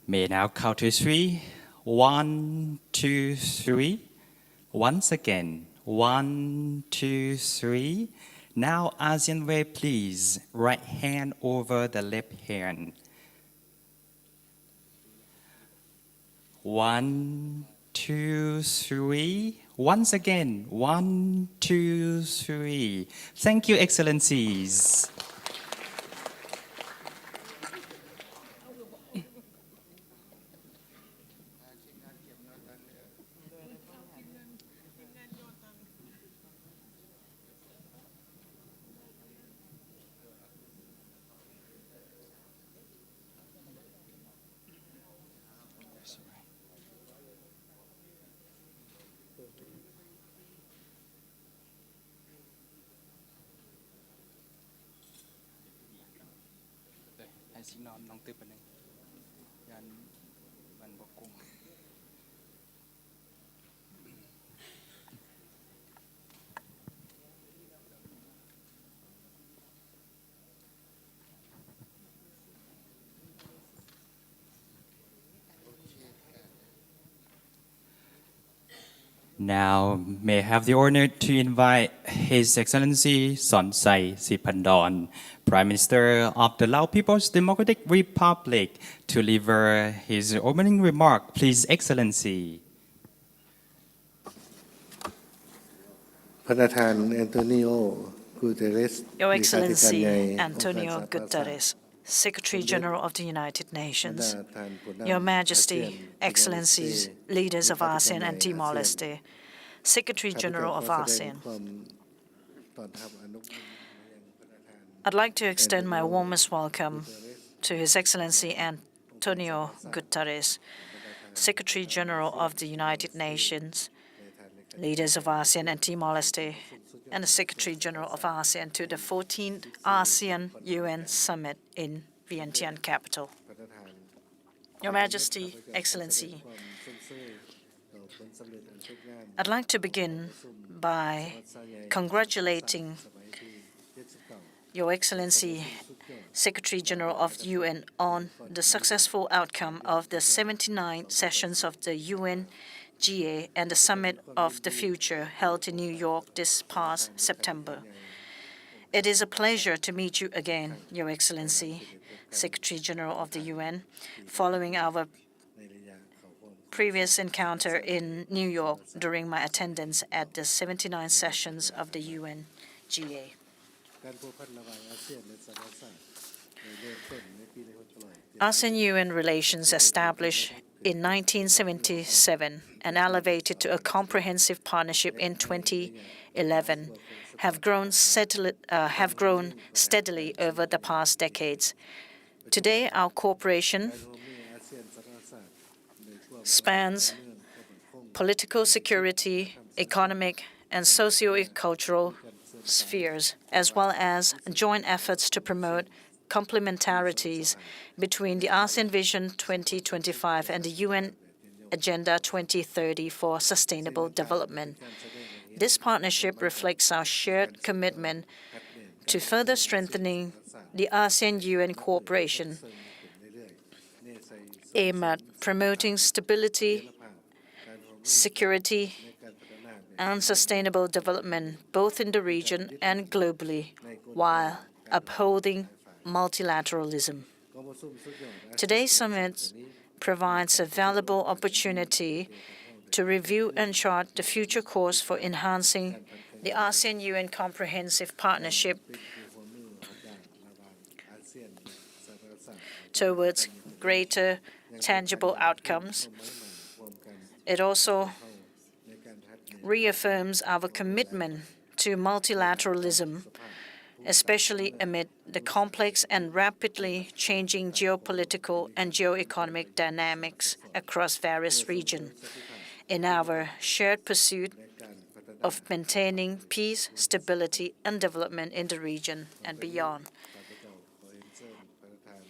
May now count to three. 1, 2, 3. Once again. 1, 2, 3. Now ASEAN way, please. Right hand over the left hand. 1, 2, 3. Once again. 1, 2, 3. Thank you, Excellencies. Now, may I have the honor to invite His Excellency Sonsai Siphandorn, Prime Minister of the Lao People's Democratic Republic, to deliver his opening remark. Please, Excellency. Your Excellency Antonio Guterres, Secretary General of the United Nations, Your Majesty, Excellencies, leaders of ASEAN and Timor-Leste, Secretary General of ASEAN. I'd like to extend my warmest welcome to His Excellency Antonio Guterres, Secretary General of the United Nations, leaders of ASEAN and Timor-Leste, and the Secretary General of ASEAN to the 14th ASEAN-UN Summit in Vientiane capital. Your Majesty, Excellency, I'd like to begin by congratulating Your Excellency, Secretary General of the UN, on the successful outcome of the 79 sessions of the UNGA and the Summit of the Future held in New York this past September. It is a pleasure to meet you again, Your Excellency, Secretary General of the UN, following our previous encounter in New York during my attendance at the 79 sessions of the UNGA. ASEAN-UN relations established in 1977 and elevated to a comprehensive partnership in 2011 have grown steadily over the past decades. Today, our cooperation spans political security, economic, and socio-cultural spheres, as well as joint efforts to promote complementarities between the ASEAN Vision 2025 and the UN Agenda 2030 for Sustainable Development. This partnership reflects our shared commitment to further strengthening the ASEAN-UN cooperation aimed at promoting stability, security, and sustainable development both in the region and globally, while upholding multilateralism. Today's summit provides a valuable opportunity to review and chart the future course for enhancing the ASEAN-UN comprehensive partnership towards greater tangible outcomes. It also reaffirms our commitment to multilateralism, especially amid the complex and rapidly changing geopolitical and geoeconomic dynamics across various regions, in our shared pursuit of maintaining peace, stability, and development in the region and beyond.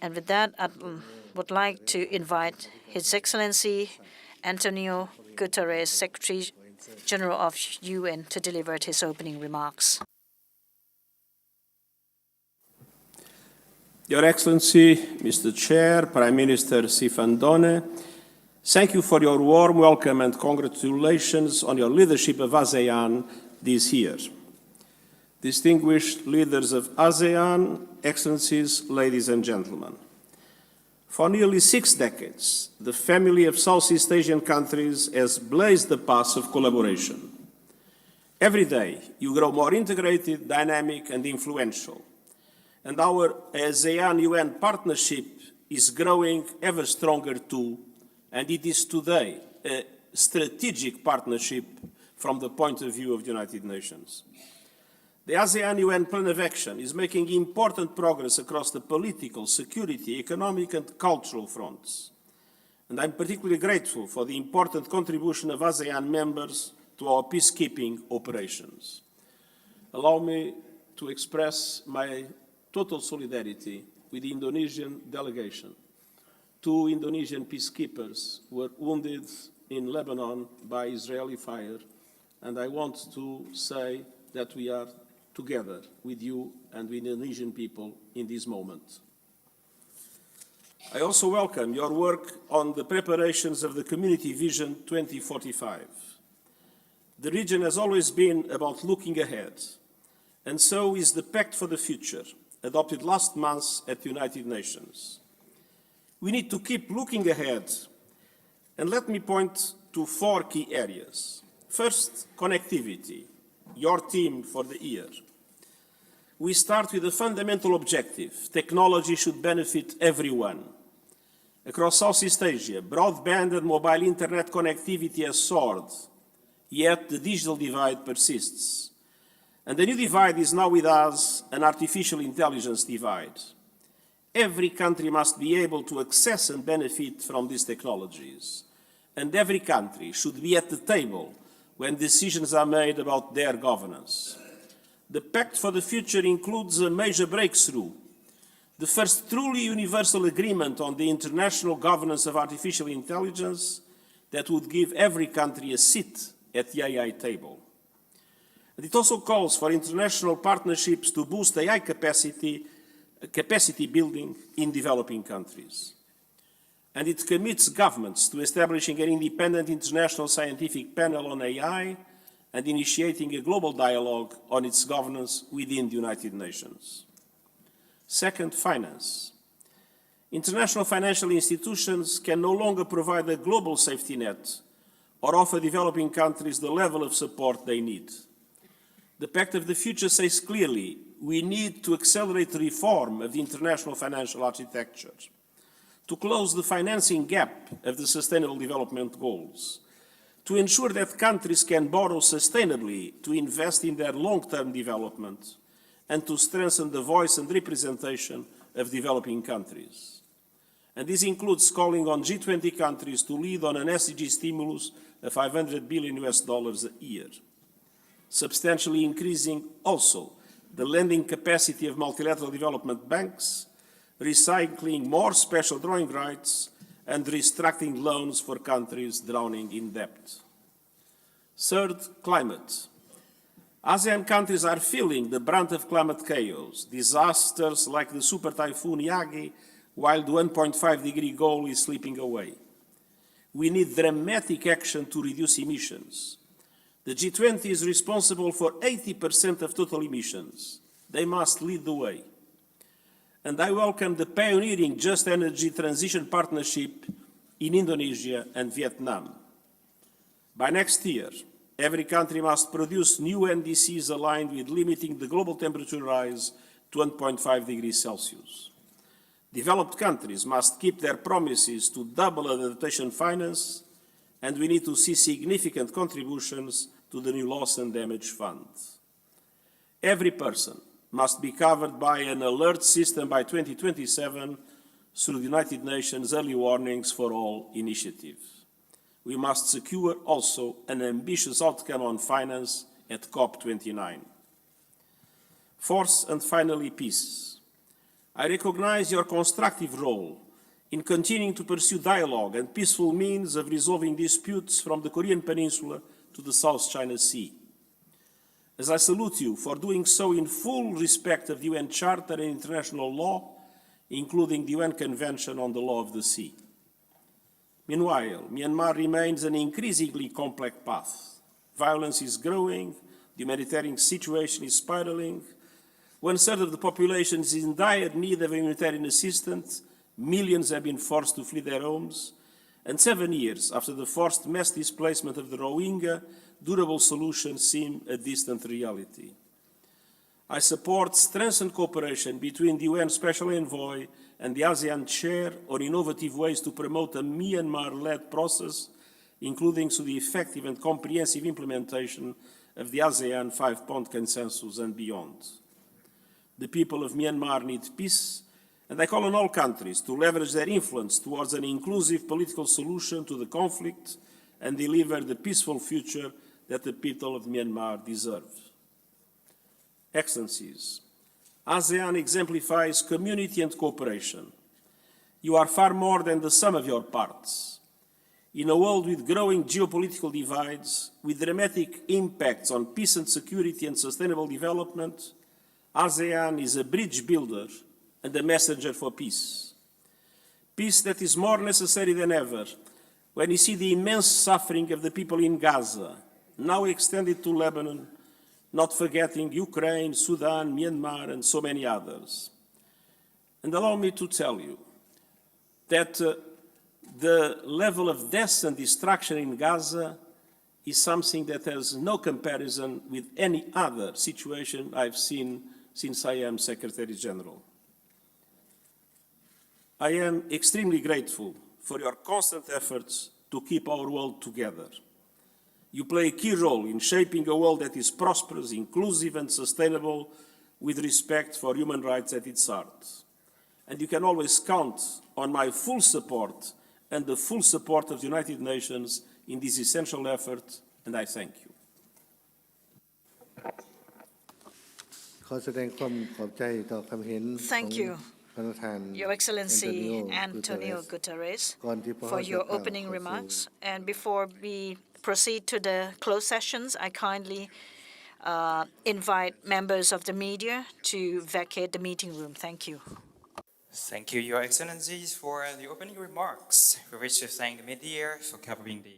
And with that, I would like to invite His Excellency Antonio Guterres, Secretary General of UN, to deliver his opening remarks. Your Excellency, Mr. Chair, Prime Minister Ferdinand, thank you for your warm welcome and congratulations on your leadership of ASEAN this year. Distinguished leaders of ASEAN, Excellencies, ladies and gentlemen. For nearly 6 decades, the family of Southeast Asian countries has blazed the path of collaboration. Every day, you grow more integrated, dynamic, and influential. And our ASEAN-UN partnership is growing ever stronger too, and it is today a strategic partnership from the point of view of the United Nations. The ASEAN-UN Plan of Action is making important progress across the political, security, economic and cultural fronts. And I'm particularly grateful for the important contribution of ASEAN members to our peacekeeping operations. Allow me to express my total solidarity with the Indonesian delegation. 2 Indonesian peacekeepers were wounded in Lebanon by Israeli fire, and I want to say that we are together with you and with the Indonesian people in this moment. I also welcome your work on the preparations of the Community Vision 2045. The region has always been about looking ahead, and so is the Pact for the Future, adopted last month at the United Nations. We need to keep looking ahead, and let me point to 4 key areas. First, connectivity, your theme for the year. We start with a fundamental objective. Technology should benefit everyone. Across Southeast Asia, broadband and mobile internet connectivity has soared, yet the digital divide persists. And the new divide is now with us, an artificial intelligence divide. Every country must be able to access and benefit from these technologies. And every country should be at the table when decisions are made about their governance. The Pact for the Future includes a major breakthrough, the first truly universal agreement on the international governance of artificial intelligence that would give every country a seat at the AI table. And it also calls for international partnerships to boost AI capacity building in developing countries. And it commits governments to establishing an independent international scientific panel on AI and initiating a global dialogue on its governance within the United Nations. Second, finance. International financial institutions can no longer provide a global safety net or offer developing countries the level of support they need. The Pact of the Future says clearly we need to accelerate the reform of the international financial architecture, to close the financing gap of the Sustainable Development Goals, to ensure that countries can borrow sustainably to invest in their long-term development, and to strengthen the voice and representation of developing countries. And this includes calling on G20 countries to lead on an SDG stimulus of $500 billion a year, substantially increasing also the lending capacity of multilateral development banks, recycling more special drawing rights, and restructuring loans for countries drowning in debt. Third, climate. ASEAN countries are feeling the brunt of climate chaos, disasters like the super typhoon Yagi, while the 1.5-degree goal is slipping away. We need dramatic action to reduce emissions. The G20 is responsible for 80% of total emissions. They must lead the way. And I welcome the pioneering Just Energy Transition Partnership in Indonesia and Vietnam. By next year, every country must produce new NDCs aligned with limiting the global temperature rise to 1.5 degrees Celsius. Developed countries must keep their promises to double adaptation finance, and we need to see significant contributions to the new Loss and Damage Fund. Every person must be covered by an alert system by 2027 through the United Nations Early Warnings for All initiative. We must secure also an ambitious outcome on finance at COP29. Fourth and finally, peace. I recognize your constructive role in continuing to pursue dialogue and peaceful means of resolving disputes from the Korean Peninsula to the South China Sea. As I salute you for doing so in full respect of the UN Charter and international law, including the UN Convention on the Law of the Sea. Meanwhile, Myanmar remains an increasingly complex path. Violence is growing, the humanitarian situation is spiraling. 1/3 of the population is in dire need of humanitarian assistance, millions have been forced to flee their homes, and 7 years after the forced mass displacement of the Rohingya, durable solutions seem a distant reality. I support strengthened cooperation between the UN Special Envoy and the ASEAN Chair on innovative ways to promote a Myanmar-led process, including through the effective and comprehensive implementation of the ASEAN 5-point consensus and beyond. The people of Myanmar need peace, and I call on all countries to leverage their influence towards an inclusive political solution to the conflict and deliver the peaceful future that the people of Myanmar deserve. Excellencies, ASEAN exemplifies community and cooperation. You are far more than the sum of your parts. In a world with growing geopolitical divides, with dramatic impacts on peace and security and sustainable development, ASEAN is a bridge builder and a messenger for peace. Peace that is more necessary than ever when you see the immense suffering of the people in Gaza, now extended to Lebanon, not forgetting Ukraine, Sudan, Myanmar, and so many others. And allow me to tell you that the level of death and destruction in Gaza is something that has no comparison with any other situation I've seen since I am Secretary General. I am extremely grateful for your constant efforts to keep our world together. You play a key role in shaping a world that is prosperous, inclusive, and sustainable, with respect for human rights at its heart. And you can always count on my full support and the full support of the United Nations in this essential effort, and I thank you. Thank you, Your Excellency Antonio Guterres, for your opening remarks. And before we proceed to the closed sessions, I kindly invite members of the media to vacate the meeting room. Thank you. Thank you, Your Excellencies, for the opening remarks. We wish to thank the media for covering the